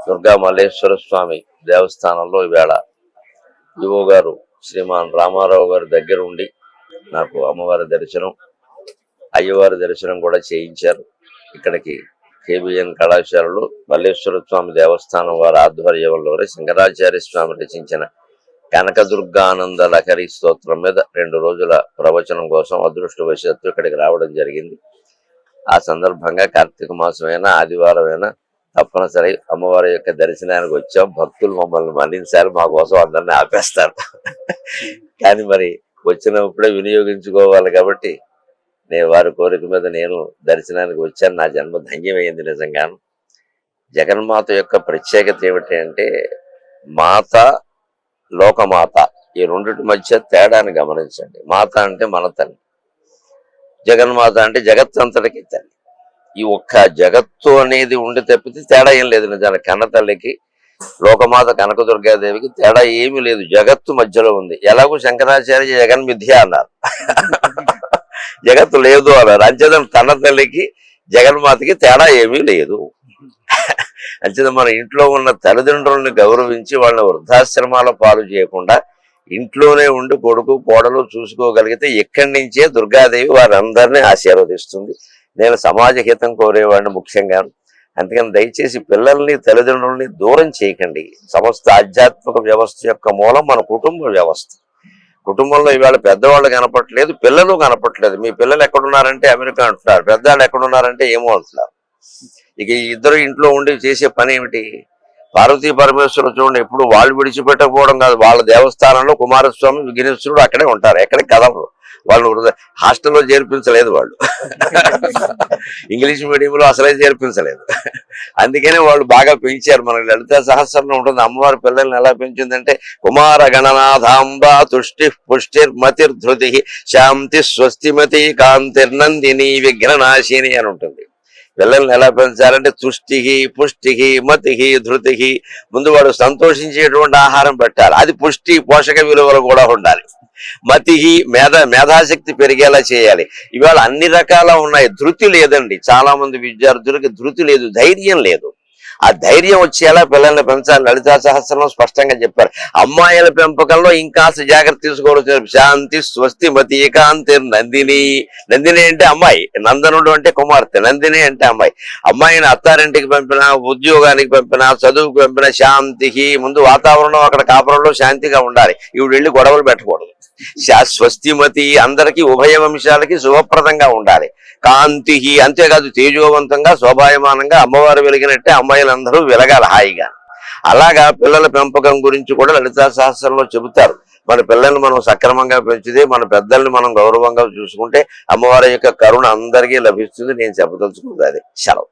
దుర్గా మల్లేశ్వర స్వామి దేవస్థానంలో ఈవేళ ఈవో గారు శ్రీమాన్ రామారావు గారి దగ్గర ఉండి నాకు అమ్మవారి దర్శనం, అయ్యవారి దర్శనం కూడా చేయించారు. ఇక్కడికి కేబిఎన్ కళాశాలలో మల్లేశ్వర స్వామి దేవస్థానం వారి ఆధ్వర్యంలో శంకరాచార్య స్వామి రచించిన కనకదుర్గానంద లహరి స్తోత్రం మీద 2 రోజుల ప్రవచనం కోసం అదృష్టవశాత్తు ఇక్కడికి రావడం జరిగింది. ఆ సందర్భంగా కార్తీక మాసమైనా ఆదివారమైనా తప్పనిసరి అమ్మవారి యొక్క దర్శనానికి వచ్చాం. భక్తులు మమ్మల్ని మన్నించాలి, మా కోసం అందరినీ ఆపేస్తారు. కానీ మరి వచ్చినప్పుడే వినియోగించుకోవాలి కాబట్టి నేను వారి కోరిక మీద నేను దర్శనానికి వచ్చాను. నా జన్మ ధన్యమైంది నిజంగాను. జగన్మాత యొక్క ప్రత్యేకత ఏమిటి అంటే మాత, లోకమాత ఈ రెండిటి మధ్య తేడాన్ని గమనించండి. మాత అంటే మన తల్లి, జగన్మాత అంటే జగత్తంతటికి తల్లి. ఈ ఒక్క జగత్తు అనేది ఉండి తప్పితే తేడా ఏం లేదు. నిజానికి కన్న తల్లికి, లోకమాత కనకదుర్గాదేవికి తేడా ఏమీ లేదు, జగత్తు మధ్యలో ఉంది. ఎలాగో శంకరాచార్య జగన్ మిథ్య అన్నారు, జగత్తు లేదు అన్నారు. అంచేతం కన్న తల్లికి జగన్మాతకి తేడా ఏమీ లేదు. అంచేత మన ఇంట్లో ఉన్న తల్లిదండ్రులను గౌరవించి వాళ్ళని వృద్ధాశ్రమాల పాలు చేయకుండా ఇంట్లోనే ఉండి కొడుకు కోడలు చూసుకోగలిగితే ఇక్కడి నుంచే దుర్గాదేవి వారందరినీ ఆశీర్వదిస్తుంది. నేను సమాజ హితం కోరేవాడిని ముఖ్యంగా. అందుకని దయచేసి పిల్లల్ని తల్లిదండ్రుల్ని దూరం చేయకండి. సమస్త ఆధ్యాత్మిక వ్యవస్థ యొక్క మూలం మన కుటుంబ వ్యవస్థ. కుటుంబంలో ఇవాళ పెద్దవాళ్ళు కనపట్లేదు, పిల్లలు కనపట్లేదు. మీ పిల్లలు ఎక్కడున్నారంటే అమెరికా అంటున్నారు, పెద్దవాళ్ళు ఎక్కడున్నారంటే ఏమో అంటున్నారు. ఇక ఇద్దరు ఇంట్లో ఉండి చేసే పని ఏమిటి? పార్వతీ పరమేశ్వరుడు చూడండి, ఎప్పుడు వాళ్ళు విడిచిపెట్టకపోవడం కాదు, వాళ్ళ దేవస్థానంలో కుమారస్వామి విఘ్నేశ్వరుడు అక్కడే ఉంటారు, ఎక్కడికి కదలరు. వాళ్ళు హాస్టల్లో చేర్పించలేదు, వాళ్ళు ఇంగ్లీష్ మీడియంలో అసలే చేర్పించలేదు. అందుకనే వాళ్ళు బాగా పెంచారు. మనకి లలితా సహస్రంలో ఉంటుంది అమ్మవారి పిల్లల్ని ఎలా పెంచిందంటే కుమార గణనాథాంబ తుష్టి పుష్టిర్ మతిర్ధృతి శాంతి స్వస్తిమతి కాంతిర్నందిని విఘ్ననాశిని అని ఉంటుంది. పిల్లల్ని ఎలా పెంచాలంటే తుష్టికి పుష్టికి మతికి ధృతికి ముందు వాడు సంతోషించేటువంటి ఆహారం పెట్టాలి, అది పుష్టి పోషక విలువలు కూడా ఉండాలి. మతికి మేధాశక్తి పెరిగేలా చేయాలి. ఇవాళ అన్ని రకాల ఉన్నాయి, ధృతి లేదండి. చాలా మంది విద్యార్థులకి ధృతి లేదు, ధైర్యం లేదు. ఆ ధైర్యం వచ్చేలా పిల్లల్ని పెంచాలి. లలితా సహస్రంలో స్పష్టంగా చెప్పారు. అమ్మాయిల పెంపకంలో ఇంకా జాగ్రత్త తీసుకోవాల్సిన శాంతి స్వస్తి మతి ఏకాంతి నందిని. నందిని అంటే అమ్మాయి, నందనుడు అంటే కుమార్తె, నందిని అంటే అమ్మాయి. అమ్మాయిని అత్తారింటికి పంపినా, ఉద్యోగానికి పంపినా, చదువుకు పంపినా శాంతికి ముందు వాతావరణం అక్కడ కాపురంలో శాంతిగా ఉండాలి. ఇవి వెళ్ళి గొడవలు పెట్టకూడదు. స్వస్తిమతి అందరికీ ఉభయ వంశాలకి శుభప్రదంగా ఉండాలి. కాంతి అంతేకాదు తేజోవంతంగా శోభాయమానంగా అమ్మవారు వెలిగినట్టే అమ్మాయిలందరూ వెలగాలి హాయిగా. అలాగా పిల్లల పెంపకం గురించి కూడా లలితా సహస్రంలో చెబుతారు. మన పిల్లల్ని మనం సక్రమంగా పెంచితే, మన పెద్దల్ని మనం గౌరవంగా చూసుకుంటే అమ్మవారి యొక్క కరుణ అందరికీ లభిస్తుంది. నేను చెప్పదలుచుకుంది అది. సెలవు.